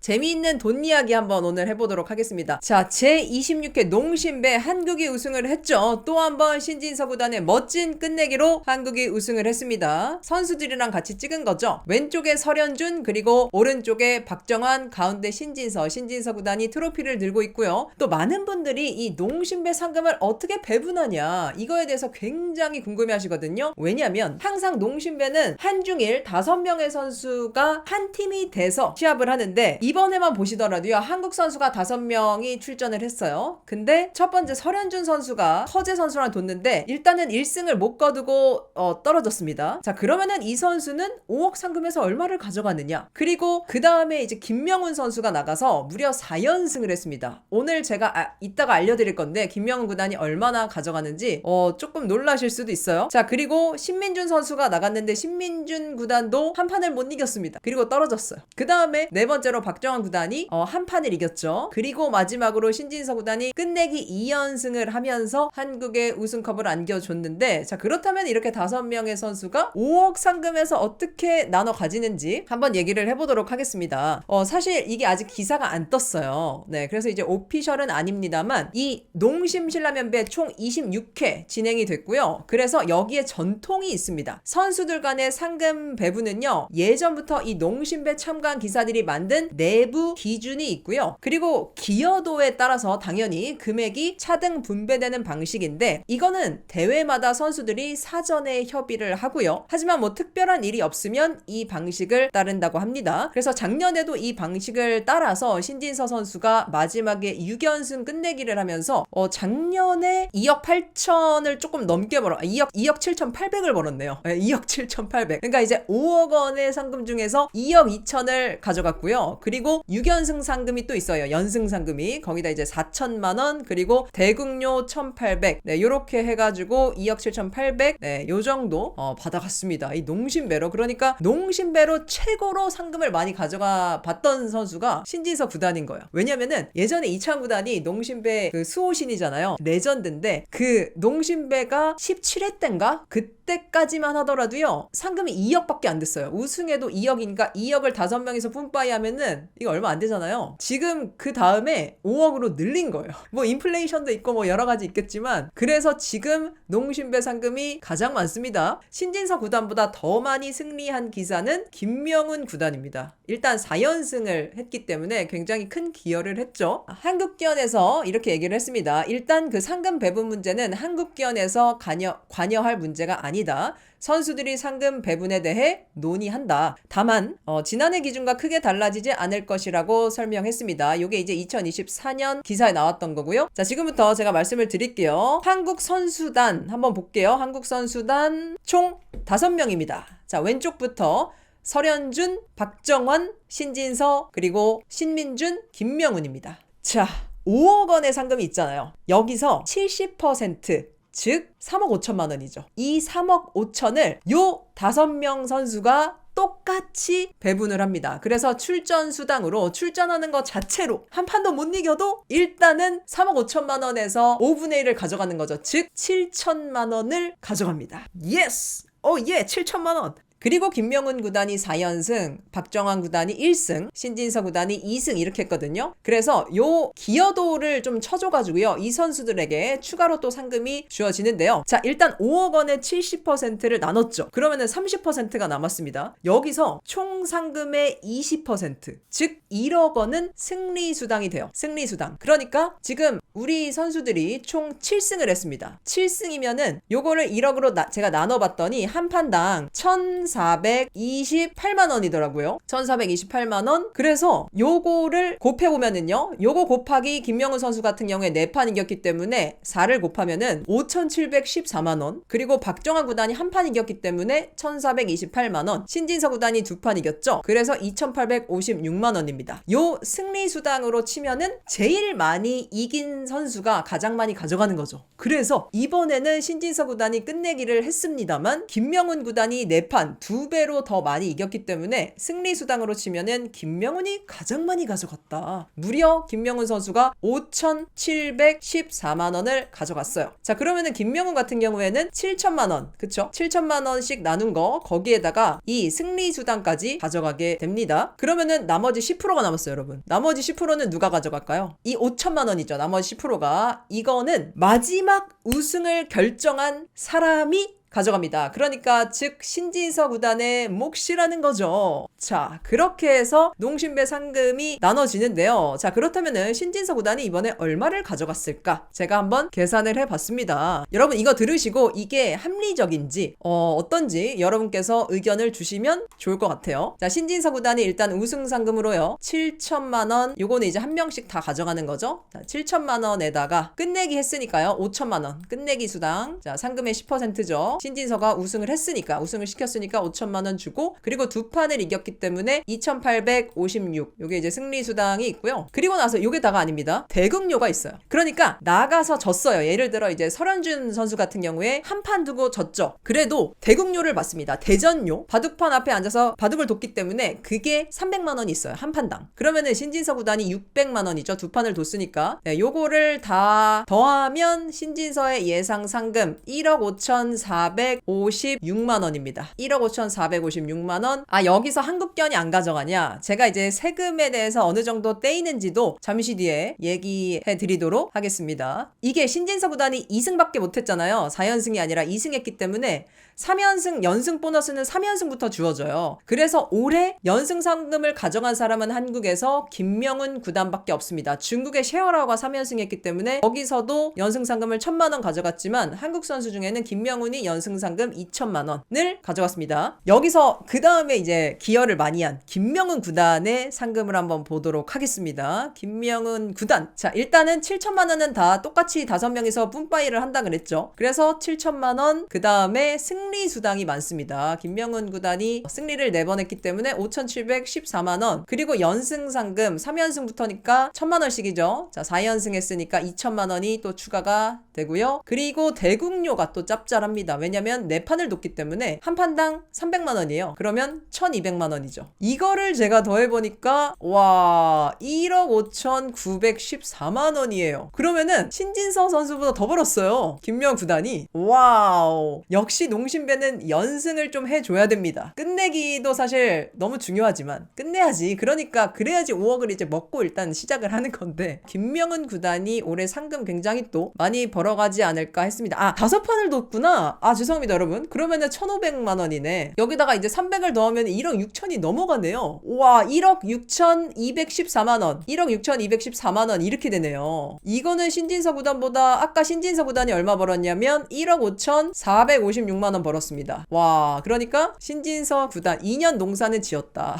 재미있는 돈 이야기 한번 오늘 해보도록 하겠습니다. 자, 제26회 농심배 한국이 우승을 했죠. 또 한번 신진서 구단의 멋진 끝내기로 한국이 우승을 했습니다. 선수들이랑 같이 찍은 거죠. 왼쪽에 설현준, 그리고 오른쪽에 박정환, 가운데 신진서 구단이 트로피를 들고 있고요. 또 많은 분들이 이 농심배 상금을 어떻게 배분하냐, 이거에 대해서 굉장히 궁금해 하시거든요. 왜냐면 항상 농심배는 한중일 5명의 선수가 한 팀이 돼서 시합을 하는데, 이번에만 보시더라도요, 한국 선수가 5명이 출전을 했어요. 근데 첫 번째 설현준 선수가 허재 선수랑 뒀는데 일단은 1승을 못 거두고 떨어졌습니다. 자, 그러면은 이 선수는 5억 상금에서 얼마를 가져가느냐. 그리고 그 다음에 이제 김명훈 선수가 나가서 무려 4연승을 했습니다. 오늘 제가 이따가 알려드릴 건데 김명훈 구단이 얼마나 가져가는지 조금 놀라실 수도 있어요. 자, 그리고 신민준 선수가 나갔는데 신민준 구단도 한 판을 못 이겼습니다. 그리고 떨어졌어요. 그 다음에 네 번째로 박정환 구단이 한 판을 이겼죠. 그리고 마지막으로 신진서 구단이 끝내기 2연승을 하면서 한국의 우승컵을 안겨줬는데, 자, 그렇다면 이렇게 5명의 선수가 5억 상금에서 어떻게 나눠 가지는지 한번 얘기를 해보도록 하겠습니다. 사실 이게 아직 기사가 안 떴어요. 네, 그래서 이제 오피셜은 아닙니다만 이 농심 신라면배 총 26회 진행이 됐고요. 그래서 여기에 전통이 있습니다. 선수들 간의 상금 배분은요, 예전부터 이 농심배 참가한 기사들이 만든 내부 기준이 있고요. 그리고 기여도에 따라서 당연히 금액이 차등 분배되는 방식인데, 이거는 대회마다 선수들이 사전에 협의를 하고요. 하지만 뭐 특별한 일이 없으면 이 방식을 따른다고 합니다. 그래서 작년에도 이 방식을 따라서 신진서 선수가 마지막에 6연승 끝내기를 하면서 작년에 2억 8천을 조금 넘게 2억 7,800을 벌었네요. 네, 2억 7,800. 그러니까 이제 5억 원의 상금 중에서 2억 2천을 가져갔고요. 그리고 6연승 상금이 또 있어요. 연승 상금이. 거기다 이제 4천만 원, 그리고 대국료 1,800. 네, 요렇게 해가지고 2억 7,800. 네, 요 정도 받아갔습니다. 이 농심배로. 그러니까 농심배로 최고로 상금을 많이 가져가 봤던 선수가 신진서 구단인 거예요. 왜냐면은 예전에 이창 구단이 농심배 그 수호신이잖아요. 레전드인데 그 농심배가 17회 때인가? 그때까지만 하더라도요, 상금이 2억밖에 안 됐어요. 우승해도 2억이니까 2억을 5명이서 뿜빠이 하면은 이거 얼마 안 되잖아요. 지금 그 다음에 5억으로 늘린 거예요. 뭐 인플레이션도 있고 뭐 여러 가지 있겠지만, 그래서 지금 농심배 상금이 가장 많습니다. 신진서 구단보다 더 많이 승리한 기사는 김명훈 구단입니다. 일단 4연승을 했기 때문에 굉장히 큰 기여를 했죠. 한국기원에서 이렇게 얘기를 했습니다. 일단 그 상금 배분 문제는 한국기원에서 관여할 문제가 아니다. 선수들이 상금 배분에 대해 논의한다. 다만 지난해 기준과 크게 달라지지 않을 것이라고 설명했습니다. 이게 이제 2024년 기사에 나왔던 거고요. 자, 지금부터 제가 말씀을 드릴게요. 한국 선수단 한번 볼게요. 한국 선수단 총 5명입니다. 자, 왼쪽부터 설현준, 박정환, 신진서, 그리고 신민준, 김명훈입니다. 자, 5억 원의 상금이 있잖아요. 여기서 70%, 즉 3억 5천만 원이죠. 이 3억 5천을 요 5명 선수가 똑같이 배분을 합니다. 그래서 출전 수당으로 출전하는 것 자체로 한 판도 못 이겨도 일단은 3억 5천만 원에서 5분의 1을 가져가는 거죠. 즉 7천만 원을 가져갑니다. 예스! 예, 7천만 원. 그리고 김명훈 구단이 4연승, 박정환 구단이 1승, 신진서 구단이 2승 이렇게 했거든요. 그래서 요 기여도를 좀 쳐줘가지고요, 이 선수들에게 추가로 또 상금이 주어지는데요. 자, 일단 5억 원의 70%를 나눴죠. 그러면은 30%가 남았습니다. 여기서 총 상금의 20%, 즉 1억 원은 승리수당이 돼요. 승리수당. 그러니까 지금 우리 선수들이 총 7승을 했습니다. 7승이면은 요거를 1억으로 제가 나눠봤더니 한 판당 1,428만 원이더라고요. 1,428만 원. 그래서 요거를 곱해보면은요, 요거 곱하기 김명훈 선수 같은 경우에 4판 이겼기 때문에 4를 곱하면은 5,714만 원. 그리고 박정환 구단이 한 판 이겼기 때문에 1,428만 원. 신진서 구단이 2판 이겼죠. 그래서 2,856만 원입니다. 요 승리수당으로 치면은 제일 많이 이긴 선수가 가장 많이 가져가는 거죠. 그래서 이번에는 신진서 구단이 끝내기를 했습니다만 김명훈 구단이 4판, 한 2배로 더 많이 이겼기 때문에 승리 수당으로 치면은 김명훈이 가장 많이 가져갔다. 무려 김명훈 선수가 5,714만 원을 가져갔어요. 자, 그러면은 김명훈 같은 경우에는 7천만 원, 그쵸? 7천만 원씩 나눈 거 거기에다가 이 승리 수당까지 가져가게 됩니다. 그러면은 나머지 10%가 남았어요, 여러분. 나머지 10%는 누가 가져갈까요? 이 5천만 원이죠. 나머지 10%가. 이거는 마지막 우승을 결정한 사람이 가져갑니다. 그러니까 즉 신진서 구단의 몫이라는 거죠. 자, 그렇게 해서 농심배 상금이 나눠지는데요. 자, 그렇다면은 신진서 구단이 이번에 얼마를 가져갔을까? 제가 한번 계산을 해봤습니다. 여러분 이거 들으시고 이게 합리적인지 어떤지 여러분께서 의견을 주시면 좋을 것 같아요. 자, 신진서 구단이 일단 우승 상금으로요 7천만 원, 요거는 이제 한 명씩 다 가져가는 거죠. 자, 7천만 원에다가 끝내기 했으니까요 5천만 원 끝내기 수당. 자, 상금의 10%죠. 신진서가 우승을 했으니까, 우승을 시켰으니까 5천만 원 주고, 그리고 2판을 이겼기 때문에 2,856. 요게 이제 승리 수당이 있고요. 그리고 나서 요게 다가 아닙니다. 대국료가 있어요. 그러니까 나가서 졌어요. 예를 들어 이제 설현준 선수 같은 경우에 한 판 두고 졌죠. 그래도 대국료를 받습니다. 대전료. 바둑판 앞에 앉아서 바둑을 뒀기 때문에 그게 300만 원이 있어요. 한 판당. 그러면은 신진서 구단이 600만 원이죠. 2판을 뒀으니까. 네, 요거를 다 더하면 신진서의 예상 상금 1억 5,456만 원입니다. 1억 5,456만 원. 아, 여기서 한국견이 안 가져가냐? 제가 이제 세금에 대해서 어느 정도 떼이는지도 잠시 뒤에 얘기해 드리도록 하겠습니다. 이게 신진서 구단이 2승밖에 못했잖아요. 4연승이 아니라 2승했기 때문에 3연승 연승 보너스는 3연승부터 주어져요. 그래서 올해 연승 상금을 가져간 사람은 한국에서 김명훈 구단밖에 없습니다. 중국의 셰어라오가 3연승 했기 때문에 거기서도 연승 상금을 1,000만 원 가져갔지만 한국 선수 중에는 김명훈이 연승 상금 2천만 원을 가져갔습니다. 여기서 그 다음에 이제 기여를 많이 한 김명훈 구단의 상금을 한번 보도록 하겠습니다. 김명훈 구단. 자, 일단은 7천만 원은 다 똑같이 5명이서 뿜빠이를 한다 그랬죠. 그래서 7천만 원, 그 다음에 승리 수당이 많습니다. 김명훈 구단이 승리를 4번 했기 때문에 5,714만 원. 그리고 연승 상금 3연승부터니까 1,000만 원씩이죠. 자, 4연승 했으니까 2천만 원이 또 추가가 되고요. 그리고 대국료가 또 짭짤합니다. 왜냐면 4판을 뒀기 때문에 한 판당 300만 원이에요. 그러면 1,200만 원이죠. 이거를 제가 더해보니까 와 1억 5,914만 원이에요. 그러면은 신진서 선수보다 더 벌었어요. 김명훈 구단이. 와우. 역시 농심배는 연승을 좀 해줘야 됩니다. 끝내기도 사실 너무 중요하지만 끝내야지. 그러니까 그래야지 5억을 이제 먹고 일단 시작을 하는 건데 김명훈 구단이 올해 상금 굉장히 또 많이 벌어가지 않을까 했습니다. 아, 5판을 뒀구나. 아, 죄송합니다 여러분. 그러면은 1,500만 원이네. 여기다가 이제 300을 더하면 1억 6천이 넘어가네요. 와, 1억 6,214만 원. 1억 6,214만 원 이렇게 되네요. 이거는 신진서 구단보다 아까 신진서 구단이 얼마 벌었냐면 1억 5,456만 원 벌었습니다. 와, 그러니까 신진서 구단 2년 농사는 지었다.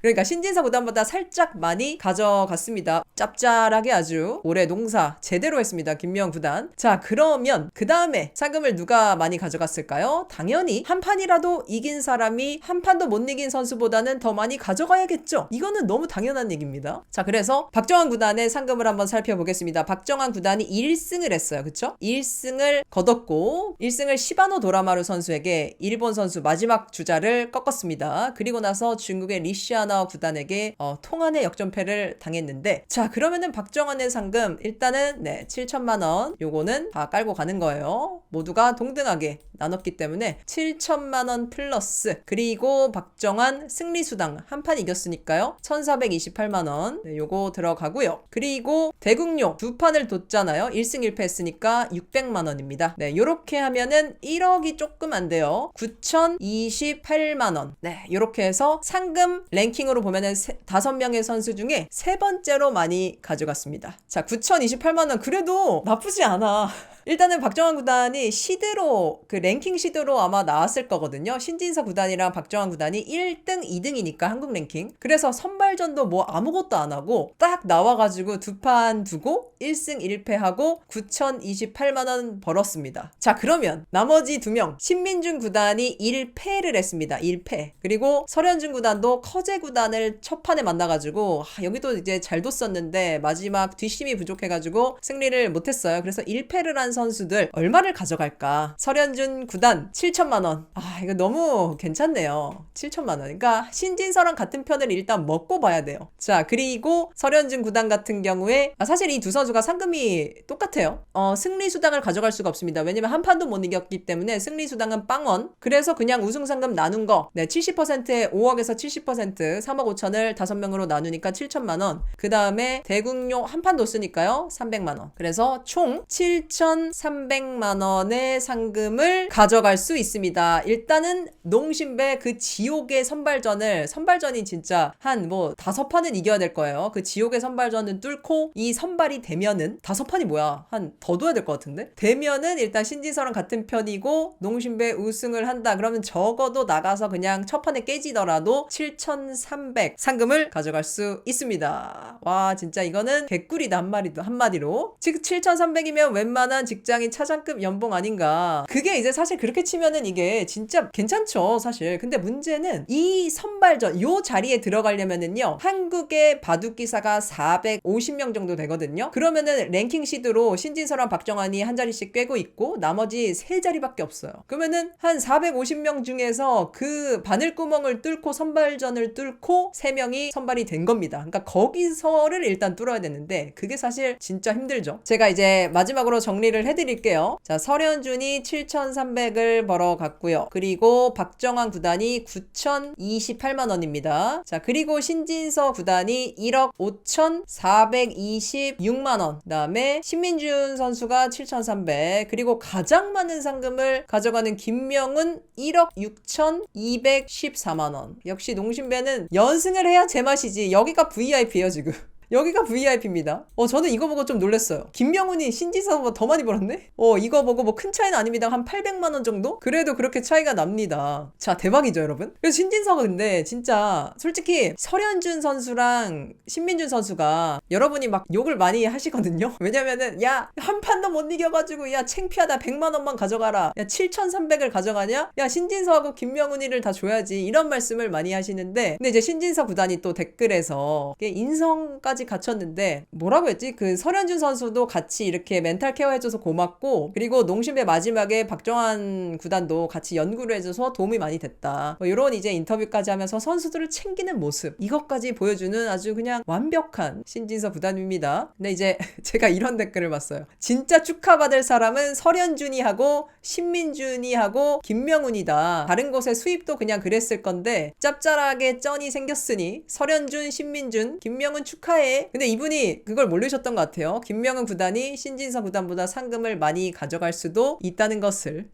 그러니까 신진서 구단보다 살짝 많이 가져갔습니다. 짭짤하게 아주 올해 농사 제대로 했습니다. 김명훈 구단. 자, 그러면 그 다음에 상금을 누가 많이 가져갔을까요? 당연히 한 판이라도 이긴 사람이 한 판도 못 이긴 선수보다는 더 많이 가져가야겠죠. 이거는 너무 당연한 얘기입니다. 자, 그래서 박정환 구단의 상금을 한번 살펴보겠습니다. 박정환 구단이 1승을 했어요. 그쵸? 1승을 거뒀고 1승을 시바노 도라마루 선수에게 일본 선수 마지막 주자를 꺾었습니다. 그리고 나서 중국의 리시아나 구단에게 통한의 역전패를 당했는데, 자, 그러면은 박정환의 상금 일단은 7천만 원 요거는 다 깔고 가는 거예요. 모두가 동등하게 나눴기 때문에 7천만 원 플러스, 그리고 박정환 승리수당 한 판 이겼으니까요 1,428만 원 요거 들어가고요. 그리고 대국료 2판을 뒀잖아요. 1승 1패 했으니까 600만 원입니다. 네, 요렇게 하면은 1억이 조금 안 돼요. 9,028만 원. 네, 요렇게 해서 상금 랭킹으로 보면은 5명의 선수 중에 3번째로 많이 가져갔습니다. 자, 9,028만 원 그래도 나쁘지 않아. 일단은 박정환 구단이 시드로, 그 랭킹 시드로 아마 나왔을 거거든요. 신진서 구단이랑 박정환 구단이 1등, 2등이니까 한국 랭킹. 그래서 선발전도 뭐 아무것도 안 하고 딱 나와가지고 2판 두고 1승 1패하고 9,028만 원 벌었습니다. 자, 그러면 나머지 2명 신민준 구단이 1패를 했습니다. 1패. 그리고 설현준 구단도 커제 구단을 첫 판에 만나가지고 여기도 이제 잘 뒀었는데 마지막 뒷심이 부족해가지고 승리를 못했어요. 그래서 1패를 한 선수들 얼마를 가져갈까? 설현 설현준 구단 7천만원. 아, 이거 너무 괜찮네요. 7천만원. 그러니까 신진서랑 같은 편을 일단 먹고 봐야 돼요. 자, 그리고 설현준 구단 같은 경우에 사실 이 두 선수가 상금이 똑같아요. 승리 수당을 가져갈 수가 없습니다. 왜냐면 한 판도 못 이겼기 때문에 승리 수당은 빵원. 그래서 그냥 우승 상금 나눈 거, 네, 70%에 5억에서 70% 3억 5천을 5명으로 나누니까 7천만원. 그 다음에 대국료 한 판 뒀으니까요 300만원. 그래서 총 7,300만원의 상금을 가져갈 수 있습니다. 일단은 농심배 그 지옥의 선발전이 진짜 한 뭐 5판은 이겨야 될 거예요. 그 지옥의 선발전은 뚫고 이 선발이 되면은 5판이 뭐야, 한 더 둬야 될 것 같은데, 되면은 일단 신진서랑 같은 편이고 농심배 우승을 한다 그러면 적어도 나가서 그냥 첫 판에 깨지더라도 7,300 상금을 가져갈 수 있습니다. 와, 진짜 이거는 개꿀이다 한마디로. 즉 7,300이면 웬만한 직장인 차장급 연봉 아닌가. 그게 이제 사실 그렇게 치면은 이게 진짜 괜찮죠 사실. 근데 문제는 이 선발전 요 자리에 들어가려면은요 한국의 바둑기사가 450명 정도 되거든요. 그러면은 랭킹 시드로 신진서랑 박정환이 한 자리씩 꿰고 있고 나머지 3자리밖에 없어요. 그러면은 한 450명 중에서 그 바늘구멍을 뚫고 선발전을 뚫고 3명이 선발이 된 겁니다. 그러니까 거기서를 일단 뚫어야 되는데 그게 사실 진짜 힘들죠. 제가 이제 마지막으로 정리를 해드릴게요. 자, 설현준이 7,300을 벌어갔고요. 그리고 박정환 구단이 9,028만원입니다. 자, 그리고 신진서 구단이 1억 5,426만원. 그 다음에 신민준 선수가 7,300. 그리고 가장 많은 상금을 가져가는 김명은 1억 6,214만원. 역시 농심배는 연승을 해야 제맛이지. 여기가 VIP예요 지금. 여기가 VIP입니다. 저는 이거 보고 좀 놀랐어요. 김명훈이 신진서보다 더 많이 벌었네? 이거 보고 뭐 큰 차이는 아닙니다. 한 800만원 정도? 그래도 그렇게 차이가 납니다. 자, 대박이죠, 여러분? 그래서 신진서가 근데 진짜 솔직히 설현준 선수랑 신민준 선수가 여러분이 막 욕을 많이 하시거든요? 왜냐면은 야, 한 판도 못 이겨가지고 야, 창피하다. 100만원만 가져가라. 야, 7,300을 가져가냐? 야, 신진서하고 김명훈이를 다 줘야지. 이런 말씀을 많이 하시는데 근데 이제 신진서 구단이 또 댓글에서 인성까지 갖췄는데 뭐라고 했지? 그 설현준 선수도 같이 이렇게 멘탈 케어해줘서 고맙고 그리고 농심배 마지막에 박정환 구단도 같이 연구를 해줘서 도움이 많이 됐다. 뭐 이런 이제 인터뷰까지 하면서 선수들을 챙기는 모습 이것까지 보여주는 아주 그냥 완벽한 신진서 구단입니다. 근데 이제 제가 이런 댓글을 봤어요. 진짜 축하받을 사람은 설현준이 하고 신민준이 하고 김명훈이다. 다른 곳에 수입도 그냥 그랬을 건데 짭짤하게 쩐이 생겼으니 설현준, 신민준, 김명훈 축하해. 근데 이분이 그걸 모르셨던 것 같아요. 김명훈 구단이 신진서 구단보다 상금을 많이 가져갈 수도 있다는 것을.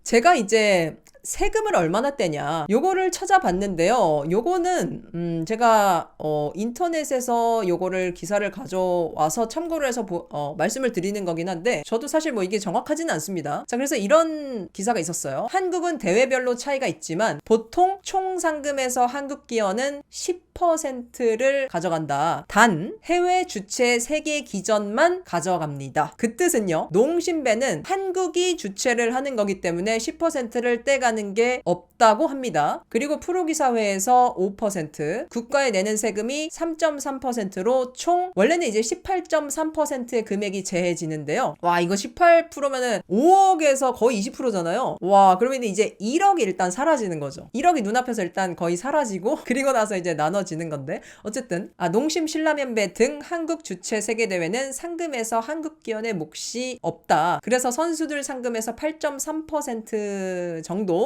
제가 이제 세금을 얼마나 떼냐 요거를 찾아봤는데요. 요거는 제가 인터넷에서 요거를 기사를 가져와서 참고를 해서 말씀을 드리는 거긴 한데 저도 사실 뭐 이게 정확하지는 않습니다. 자, 그래서 이런 기사가 있었어요. 한국은 대회별로 차이가 있지만 보통 총 상금에서 한국 기업은 10%를 가져간다. 단 해외 주최 세계 기전만 가져갑니다. 그 뜻은요, 농심배는 한국이 주최를 하는 거기 때문에 10%를 떼가는 게 없다고 합니다. 그리고 프로기사회에서 5%, 국가에 내는 세금이 3.3%로 총 원래는 이제 18.3%의 금액이 제해지는데요. 와, 이거 18%면은 5억에서 거의 20%잖아요. 와, 그러면 이제 1억이 일단 사라지는 거죠. 1억이 눈앞에서 일단 거의 사라지고 그리고 나서 이제 나눠지는 건데 어쨌든 농심 신라면배 등 한국 주최 세계대회는 상금에서 한국 기업의 몫이 없다. 그래서 선수들 상금에서 8.3% 정도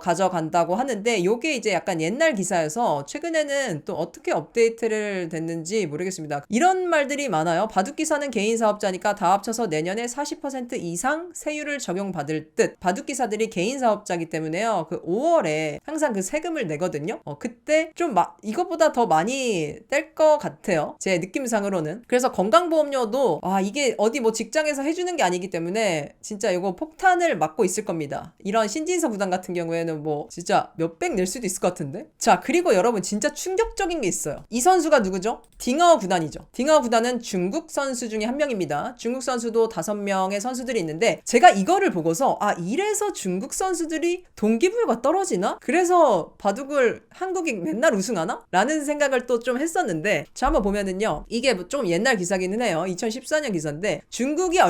가져간다고 하는데 요게 이제 약간 옛날 기사여서 최근에는 또 어떻게 업데이트를 됐는지 모르겠습니다. 이런 말들이 많아요. 바둑기사는 개인 사업자니까 다 합쳐서 내년에 40% 이상 세율을 적용받을 듯. 바둑기사들이 개인 사업자이기 때문에요. 그 5월에 항상 그 세금을 내거든요. 그때 좀 이것보다 더 많이 뗄 것 같아요. 제 느낌상으로는. 그래서 건강보험료도 이게 어디 뭐 직장에서 해주는 게 아니기 때문에 진짜 이거 폭탄을 맞고 있을 겁니다. 이런 신진서 구단 같은 같은 경우에는 뭐 진짜 몇백 낼 수도 있을 것 같은데. 자, 그리고 여러분 진짜 충격적인 게 있어요. 이 선수가 누구죠? 딩하오 구단이죠. 딩하오 구단은 중국 선수 중에 한 명입니다. 중국 선수도 5명의 선수들이 있는데 제가 이거를 보고서 이래서 중국 선수들이 동기부여가 떨어지나? 그래서 바둑을 한국이 맨날 우승하나? 라는 생각을 또 좀 했었는데, 자, 한번 보면은요, 이게 좀 옛날 기사기는 해요. 2014년 기사인데 중국은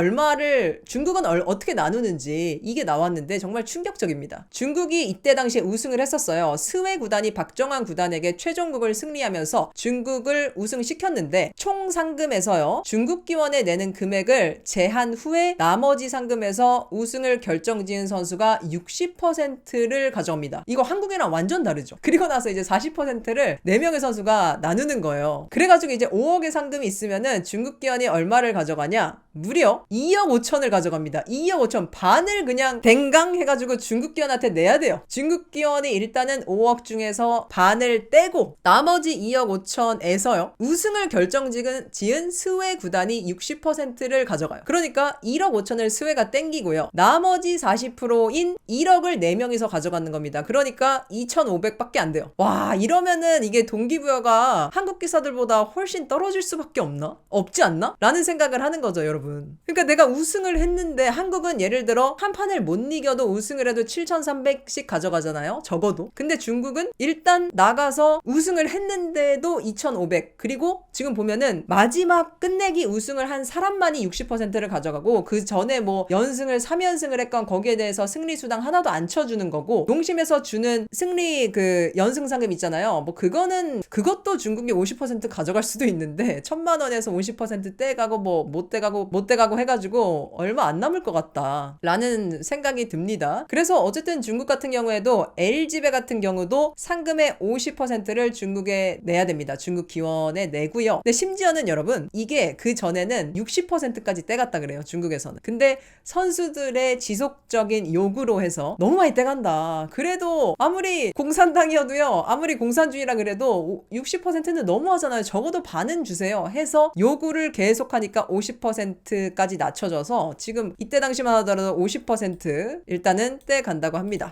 어떻게 나누는지 이게 나왔는데 정말 충격적입니다. 중국이 이때 당시에 우승을 했었어요. 스웨 구단이 박정환 구단에게 최종국을 승리하면서 중국을 우승시켰는데, 총 상금에서요, 중국 기원에 내는 금액을 제한 후에 나머지 상금에서 우승을 결정지은 선수가 60%를 가져옵니다. 이거 한국이랑 완전 다르죠. 그리고 나서 이제 40%를 4명의 선수가 나누는 거예요. 그래가지고 이제 5억의 상금이 있으면은 중국 기원이 얼마를 가져가냐? 무려 2억 5천을 가져갑니다. 2억 5천. 반을 그냥 댕강 해가지고 중국 기원한테 내야 돼요. 중국 기원이 일단은 5억 중에서 반을 떼고 나머지 2억 5천에서요, 우승을 결정지은 스웨 구단이 60%를 가져가요. 그러니까 1억 5천을 스웨가 땡기고요, 나머지 40%인 1억을 4명이서 가져가는 겁니다. 그러니까 2,500밖에 안 돼요. 와, 이러면은 이게 동기부여가 한국 기사들보다 훨씬 떨어질 수밖에 없지 않나? 라는 생각을 하는 거죠, 여러분. 그러니까 내가 우승을 했는데, 한국은 예를 들어 한 판을 못 이겨도 우승을 해도 7,300씩 가져가잖아요, 적어도. 근데 중국은 일단 나가서 우승을 했는데도 2,500, 그리고 지금 보면은 마지막 끝내기 우승을 한 사람만이 60%를 가져가고, 그 전에 뭐 연승을 3연승을 했건 거기에 대해서 승리수당 하나도 안 쳐주는 거고, 농심에서 주는 승리 그 연승상금 있잖아요, 뭐 그것도 중국이 50% 가져갈 수도 있는데 1,000만 원에서 50% 떼가고 뭐 못 떼가고 해가지고 얼마 안 남을 것 같다 라는 생각이 듭니다. 그래서 어쨌든 중국 같은 경우에도 LG배 같은 경우도 상금의 50%를 중국에 내야 됩니다. 중국 기원에 내고요. 근데 심지어는 여러분, 이게 그 전에는 60%까지 떼갔다 그래요, 중국에서는. 근데 선수들의 지속적인 요구로 해서 너무 많이 떼간다, 그래도 아무리 공산당이어도요, 아무리 공산주의라 그래도 60%는 너무하잖아요. 적어도 반은 주세요 해서 요구를 계속하니까 50%까지 낮춰져서 지금 이때 당시만 하더라도 50% 일단은 떼간다고 합니다.